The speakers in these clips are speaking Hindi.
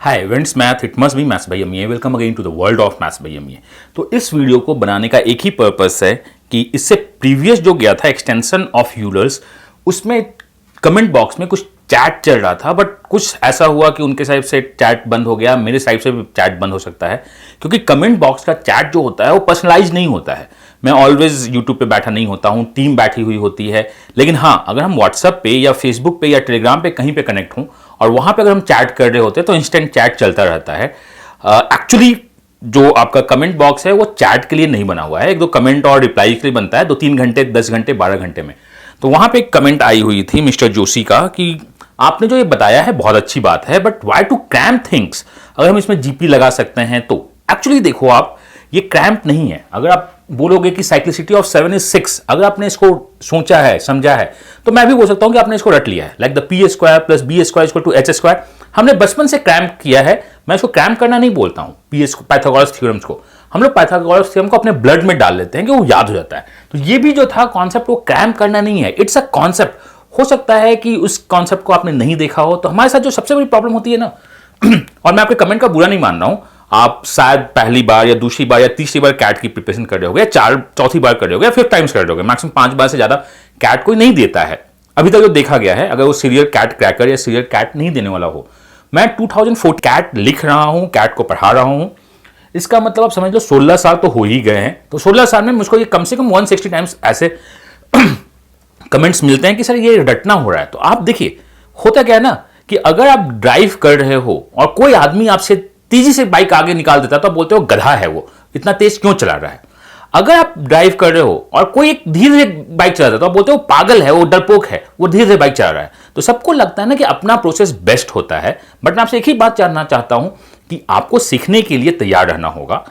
Hi events math it must be maths by MEA. Welcome again to the world of maths by MEA. तो इस वीडियो को बनाने का एक ही पर्पस है कि इससे प्रीवियस जो गया था एक्सटेंशन ऑफ यूलर्स, उसमें कमेंट बॉक्स में कुछ चैट चल रहा था, बट कुछ ऐसा हुआ कि उनके साइड से चैट बंद हो गया, मेरे साइड से भी चैट बंद हो सकता है, क्योंकि कमेंट बॉक्स का चैट जो होता है वो पर्सनलाइज नहीं होता है। मैं ऑलवेज यूट्यूब पे बैठा नहीं होता हूँ, टीम बैठी हुई होती है, लेकिन हाँ अगर हम व्हाट्सएप पे या फेसबुक पे या टेलीग्राम पे कहीं पे कनेक्ट हों और वहाँ पे अगर हम चैट कर रहे होते हैं तो इंस्टेंट चैट चलता रहता है। एक्चुअली जो आपका कमेंट बॉक्स है वो चैट के लिए नहीं बना हुआ है, एक दो कमेंट और रिप्लाई के लिए बनता है, 2-3 घंटे 10 घंटे 12 घंटे में। तो वहाँ पे एक कमेंट आई हुई थी मिस्टर जोशी का कि आपने जो ये बताया है बहुत अच्छी बात है, but why to cramp things, अगर हम इसमें जीपी लगा सकते हैं तो। एक्चुअली देखो आप, ये क्रैम्प नहीं है। अगर आप बोलोगे कि साइक्लिसिटी ऑफ 7 is 6, अगर आपने इसको सोचा है समझा है तो मैं भी बोल सकता हूं कि आपने इसको रट लिया है। Like the P square plus B square equal to H square, हमने बचपन से क्रैम्प किया है। मैं इसको क्रैम्प करना नहीं बोलता हूं, पाइथागोरस थ्योरम्स को हम लोग पाइथागोरस थ्योरम को अपने ब्लड में डाल लेते हैं कि वो याद हो जाता है। तो ये भी जो था कॉन्सेप्ट, वो क्रैम्प करना नहीं है, इट्स अ कॉन्सेप्ट। हो सकता है कि उस कॉन्सेप्ट को आपने नहीं देखा हो, तो हमारे साथ जो सबसे बड़ी प्रॉब्लम होती है ना और मैं आपके कमेंट का बुरा नहीं मान रहा हूं, आप शायद पहली बार या दूसरी बार या तीसरी बार कैट की प्रिपरेशन कर रहे होगे, या चौथी बार कर रहे होगे, या 5 टाइम्स कर रहे होगे, मैक्सिमम 5 बार से ज्यादा कैट कोई नहीं देता है अभी तक जो देखा गया है। अगर वो सीरियल कैट क्रैकर या सीरियल कैट नहीं देने वाला हो, मैं 2004 कैट लिख रहा हूं, कैट को पढ़ा रहा हूं, इसका मतलब आप समझ लो 16 साल तो हो ही गए हैं। तो 16 साल में मुझको ये कम से कम 160 टाइम्स ऐसे कमेंट्स मिलते हैं कि सर ये रटना हो रहा है। तो आप देखिए होता क्या है ना कि अगर आप ड्राइव कर रहे हो और कोई आदमी आपसे तेजी से बाइक आगे निकाल देता है तो आप बोलते हो गधा है, वो इतना तेज क्यों चला रहा है। अगर आप ड्राइव कर रहे हो और कोई एक धीरे बाइक चलाता है तो आप बोलते हो पागल है, वो डरपोक है, वो धीरे धीरे बाइक चला रहा है। तो सबको लगता है ना कि अपना प्रोसेस बेस्ट होता है, बट मैं आपसे एक ही बात जानना चाहता हूं कि आपको सीखने के लिए तैयार रहना होगा।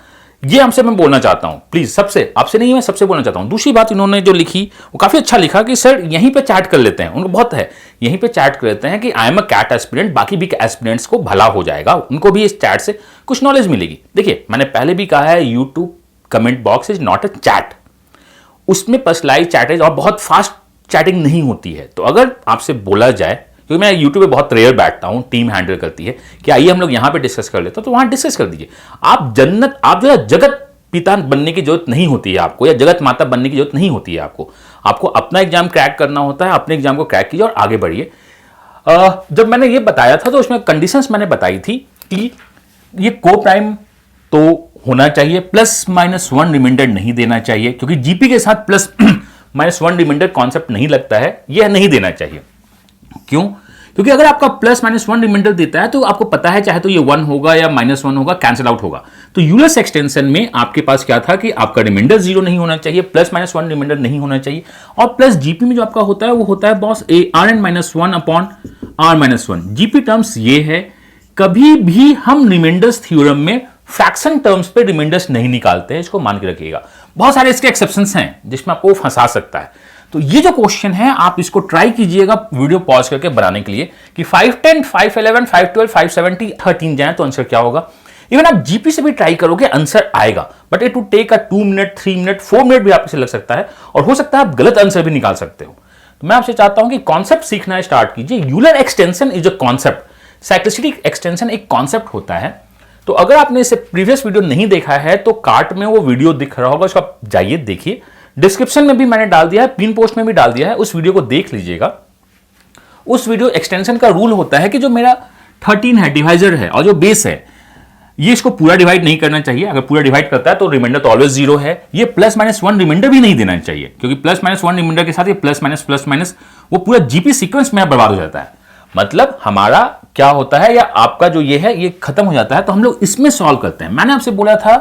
ये हमसे मैं बोलना चाहता हूं, प्लीज, सबसे, आपसे नहीं, मैं सबसे बोलना चाहता हूं। दूसरी बात इन्होंने जो लिखी वो काफी अच्छा लिखा कि सर यहीं पे चैट कर लेते हैं, उनको बहुत है, यहीं पे चैट कर लेते हैं कि I am a CAT aspirant, बाकी भी एस्पिरेंट्स को भला हो जाएगा, उनको भी इस चैट से कुछ नॉलेज मिलेगी। देखिए मैंने पहले भी कहा है, YouTube comment box is not a chat, उसमें पर्सनलाइज चैट और बहुत फास्ट चैटिंग नहीं होती है। तो अगर आपसे बोला जाए, क्योंकि मैं यूट्यूब पे बहुत रेयर बैठता हूं, टीम हैंडल करती है कि आइए हम लोग यहां पे डिस्कस कर लेते हैं, तो वहां डिस्कस कर दीजिए। आप जो है जगत पिता बनने की जरूरत नहीं होती है आपको, या जगत माता बनने की जरूरत नहीं होती है आपको अपना एग्जाम क्रैक करना होता है। अपने एग्जाम को क्रैक कीजिए और आगे बढ़िए। जब मैंने ये बताया था तो उसमें कंडीशंस मैंने बताई थी कि ये को प्राइम तो होना चाहिए, +-1 रिमाइंडर नहीं देना चाहिए, क्योंकि जीपी के साथ +-1 रिमाइंडर कॉन्सेप्ट नहीं लगता है, यह नहीं देना चाहिए। क्यों? क्योंकि अगर आपका +-1 रिमाइंडर देता है तो आपको पता है चाहे तो ये 1 होगा या -1 होगा, कैंसिल आउट होगा। तो यूलर्स एक्सटेंशन में आपके पास क्या था कि आपका रिमाइंडर 0 नहीं होना चाहिए, +-1 रिमाइंडर नहीं होना चाहिए, और प्लस जीपी में जो आपका होता है वो होता है boss Rn-1 upon R-1। GP terms ये है, कभी भी हम रिमाइंडर्स थ्योरम में फ्रैक्शन टर्म्स पे रिमाइंडर्स नहीं निकालते हैं, इसको मान के रखिएगा। बहुत सारे इसके एक्सेप्शंस हैं जिसमें आपको फंसा सकता है। तो ये जो क्वेश्चन है आप इसको ट्राई कीजिएगा वीडियो पॉज करके बनाने के लिए कि 510, 511, 512, 570, 13 जाए तो आंसर क्या होगा। इवन आप जीपी से भी ट्राई करोगे आंसर आएगा, but it would take 2 minute, 3 minute, 4 minute भी आपसे लग सकता है, और हो सकता है आप गलत आंसर भी निकाल सकते हो। तो मैं आपसे चाहता हूं कि कॉन्सेप्ट सीखना स्टार्ट कीजिए। Euler extension is a concept, cyclicity extension एक कॉन्सेप्ट होता है। तो अगर आपने इसे प्रीवियस वीडियो नहीं देखा है तो कार्ट में वो वीडियो दिख रहा होगा, उसको आप जाइए देखिए, डिस्क्रिप्शन में भी मैंने डाल दिया है, पिन पोस्ट में भी डाल दिया है, उस वीडियो को देख लीजिएगा। उस वीडियो एक्सटेंशन का रूल होता है कि जो मेरा 13 है, डिवाइजर है, और जो बेस है, ये इसको पूरा डिवाइड नहीं करना चाहिए। अगर पूरा डिवाइड करता है तो रिमाइंडर तो ऑलवेज 0 है। ये +-1 रिमाइंडर भी नहीं देना चाहिए, क्योंकि +-1 रिमाइंडर के साथ ये +-, वो पूरा जीपी सीक्वेंस में बर्बाद हो जाता है। मतलब हमारा क्या होता है, या आपका जो ये है ये खत्म हो जाता है, तो हम लोग इसमें सॉल्व करते हैं। मैंने आपसे बोला था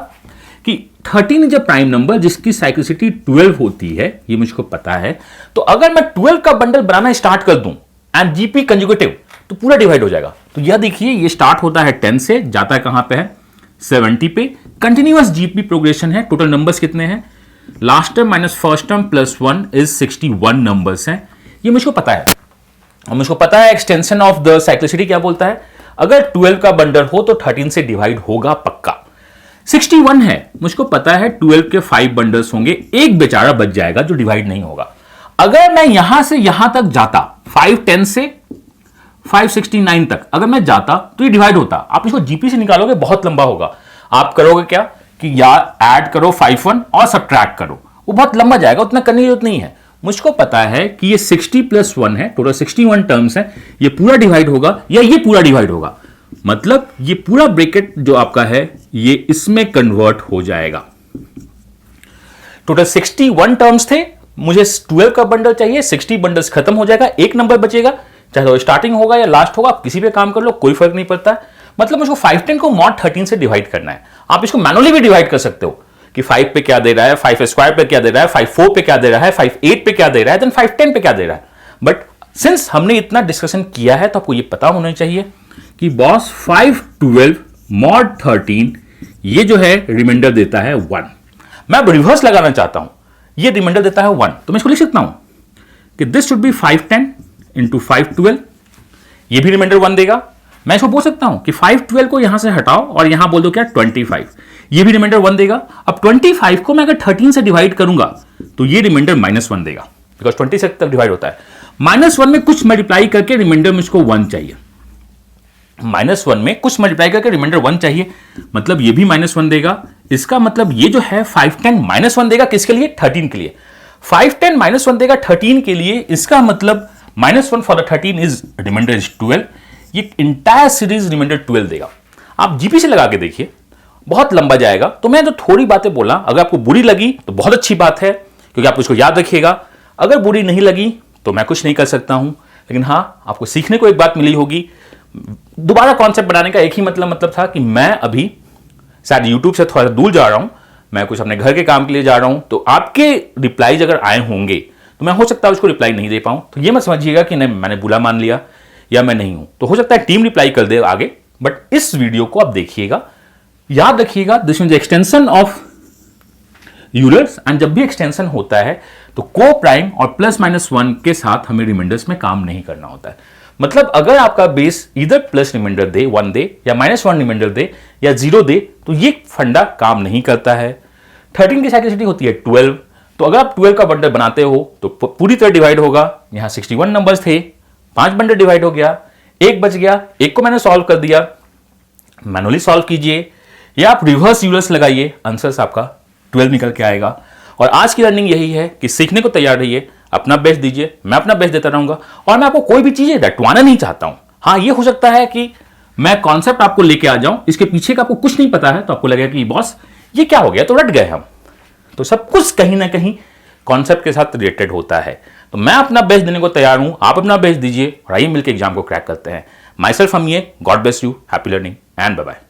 कि 13 इज अ प्राइम नंबर जिसकी साइक्लिसिटी 12 होती है, ये मुझको पता है। तो अगर मैं 12 का बंडल बनाना स्टार्ट कर दूं एंड जीपी कंजुगेटिव, तो पूरा डिवाइड हो जाएगा। तो यह देखिए, ये स्टार्ट होता है 10 से, जाता है कहां पे है 70 पे, कंटिन्यूअस जीपी प्रोग्रेशन है। टोटल नंबर्स कितने हैं, last term minus first term +1 is 61 numbers हैं, ये मुझको पता है। और मुझको पता है एक्सटेंशन ऑफ द साइक्लिसिटी क्या बोलता है, अगर 12 का बंडल हो तो 13 से डिवाइड होगा पक्का। 61 है, मुझको पता है 12 के 5 बंडल्स होंगे, एक बेचारा बच जाएगा जो डिवाइड नहीं होगा। अगर मैं यहां से यहां तक जाता, 5 10 से 569 तक अगर मैं जाता तो ये डिवाइड होता। आप इसको जीपी से निकालोगे बहुत लंबा होगा। आप करोगे क्या कि या ऐड करो 51 और सब्ट्रैक्ट करो, वो बहुत लंबा जाएगा, उतना करने की जरूरत नहीं है। मुझको पता है कि ये 60 + 1 है, टोटल 61 टर्म्स है, ये पूरा डिवाइड होगा या ये पूरा डिवाइड होगा, मतलब ये पूरा ब्रैकेट जो आपका है ये इसमें कन्वर्ट हो जाएगा। टोटल 61 टर्म्स थे, मुझे 12 का बंडल चाहिए, 60 बंडल्स खत्म हो जाएगा, एक नंबर बचेगा, चाहे तो स्टार्टिंग होगा या लास्ट होगा, आप किसी पे काम कर लो, कोई फर्क नहीं पड़ता। मतलब मुझको 510 को mod 13 से डिवाइड करना है। आप इसको मैनुअली भी डिवाइड कर सकते हो कि 5 पे क्या दे रहा है, 5 स्क्वायर पे क्या दे रहा है, 54 पे क्या दे रहा है, 58 पे क्या दे रहा है, देन 510 पे क्या दे रहा है। बट सिंस हमने इतना डिस्कशन किया है तो आपको ये पता होना चाहिए कि बॉस 512 mod 13 ये जो है रिमाइंडर देता है 1। मैं अब रिवर्स लगाना चाहता हूं, ये रिमाइंडर देता है 1, तो मैं इसको लिख सकता हूं कि दिस शुड बी 510 × 512, ये भी रिमाइंडर 1 देगा। मैं इसको बोल सकता हूं कि 512 को यहां से हटाओ और यहां बोल दो क्या 25, ये भी रिमाइंडर 1 देगा। अब 25 को मैं अगर 13 से डिवाइड करूंगा तो ये रिमाइंडर -1 देगा, बिकॉज 20 तक डिवाइड होता है। -1 में कुछ मल्टीप्लाई करके रिमाइंडर मुझको 1 चाहिए, -1 में कुछ मल्टीप्लाई करके रिमाइंडर 1 चाहिए, मतलब ये भी -1 देगा। इसका मतलब ये जो है 510 -1 देगा, किसके लिए? 13 के लिए। 510 -1 देगा 13 के लिए, इसका मतलब -1 for the 13 is reminder is 12। ये इंटायर सीरीज रिमाइंडर 12 देगा। आप जीपी से लगा के देखिए, बहुत लंबा जाएगा। तो मैं जो थोड़ी बातें बोला, अगर आपको बुरी लगी तो बहुत अच्छी बात है, क्योंकि आप उसको याद रखिएगा। अगर बुरी नहीं लगी तो मैं कुछ नहीं कर सकता हूं, लेकिन हाँ, आपको सीखने को एक बात मिली होगी। दोबारा कॉन्सेप्ट बनाने का एक ही मतलब था कि मैं अभी शायद यूट्यूब से थोड़ा दूर जा रहा हूं, मैं कुछ अपने घर के काम के लिए जा रहा हूं, तो आपके रिप्लाईज अगर आए होंगे तो मैं हो सकता है उसको रिप्लाई नहीं दे पाऊं। तो ये मत समझिएगा कि नहीं मैंने बुरा मान लिया या मैं नहीं हूं, तो हो सकता है टीम रिप्लाई कर दे आगे। बट इस वीडियो को आप देखिएगा, याद रखिएगा, this is extension of Euler's, and जब भी एक्सटेंशन होता है तो को प्राइम और +-1 के साथ हमें रिमाइंडर्स में काम नहीं करना होता है। मतलब अगर आपका बेस इधर प्लस रिमाइंडर दे 1 दे या -1 रिमाइंडर दे या 0 दे तो ये फंडा काम नहीं करता है। 13 की साइक्लिसिटी होती है 12, तो अगर आप 12 का बंडल बनाते हो तो पूरी तरह डिवाइड होगा। यहां 61 नंबर्स थे, 5 बंडल डिवाइड हो गया, एक बच गया, एक को मैंने सॉल्व कर दिया। मैनुअली सॉल्व कीजिए या आप रिवर्स यूलर्स लगाइए, आंसर्स आपका 12 निकल के आएगा। और आज की लर्निंग यही है कि सीखने को तैयार रहिए, अपना बेस्ट दीजिए, मैं अपना बेस्ट देता रहूंगा। और मैं आपको कोई भी चीजें रटवाना नहीं चाहता हूं। हाँ, ये हो सकता है कि मैं कॉन्सेप्ट आपको लेके आ जाऊं, इसके पीछे का आपको कुछ नहीं पता है, तो आपको लगेगा कि बॉस ये क्या हो गया, तो रट गए हम। तो सब कुछ कहीं ना कहीं कॉन्सेप्ट के साथ रिलेटेड होता है। तो मैं अपना बेस्ट देने को तैयार हूं, आप अपना बेस्ट दीजिए और आइए मिलकर एग्जाम को क्रैक करते हैं। माई सेल्फ हम ये, God bless you, happy learning and bye bye.